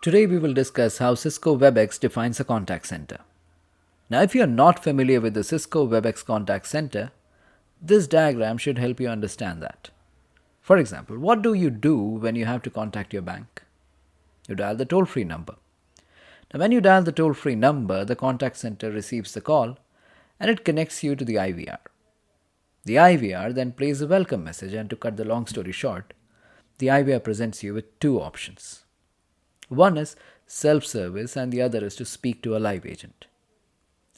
Today we will discuss how Cisco Webex defines a contact center. Now, if you are not familiar with the Cisco Webex contact center, this diagram should help you understand that. For example, what do you do when you have to contact your bank? You dial the toll-free number. Now, when you dial the toll-free number, the contact center receives the call and it connects you to the IVR. The IVR then plays a welcome message, and to cut the long story short, the IVR presents you with two options. One is self-service and the other is to speak to a live agent.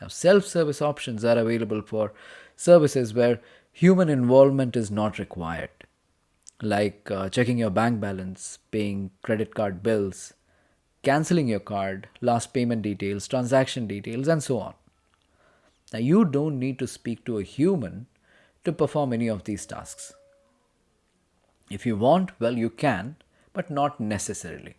Now, self-service options are available for services where human involvement is not required, like checking your bank balance, paying credit card bills, canceling your card, last payment details, transaction details, and so on. Now, you don't need to speak to a human to perform any of these tasks. If you want, well, you can, but not necessarily.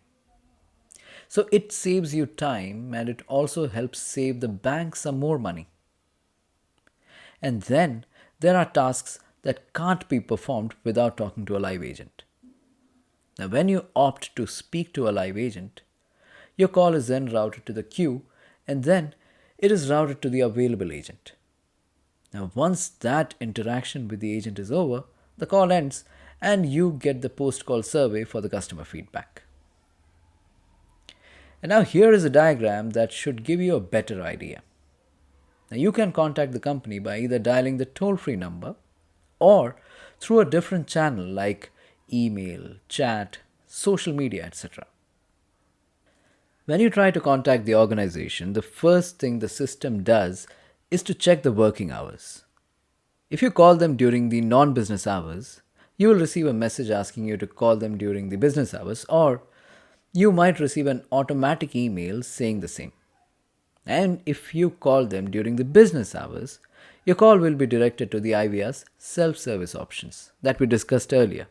So it saves you time and it also helps save the bank some more money. And then there are tasks that can't be performed without talking to a live agent. Now, when you opt to speak to a live agent, your call is then routed to the queue and then it is routed to the available agent. Now, once that interaction with the agent is over, the call ends and you get the post-call survey for the customer feedback. And now here is a diagram that should give you a better idea. Now, you can contact the company by either dialing the toll-free number or through a different channel like email, chat, social media, etc. When you try to contact the organization, the first thing the system does is to check the working hours. If you call them during the non-business hours, you will receive a message asking you to call them during the business hours, or you might receive an automatic email saying the same. And if you call them during the business hours, your call will be directed to the IVR's self-service options that we discussed earlier.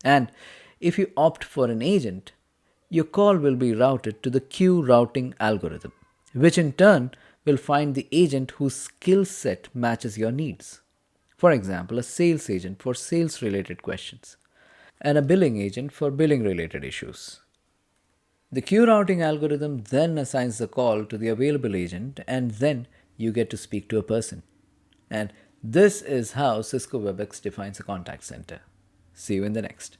And if you opt for an agent, your call will be routed to the queue routing algorithm, which in turn will find the agent whose skill set matches your needs. For example, a sales agent for sales-related questions and a billing agent for billing-related issues. The queue routing algorithm then assigns the call to the available agent and then you get to speak to a person. And this is how Cisco Webex defines a contact center. See you in the next.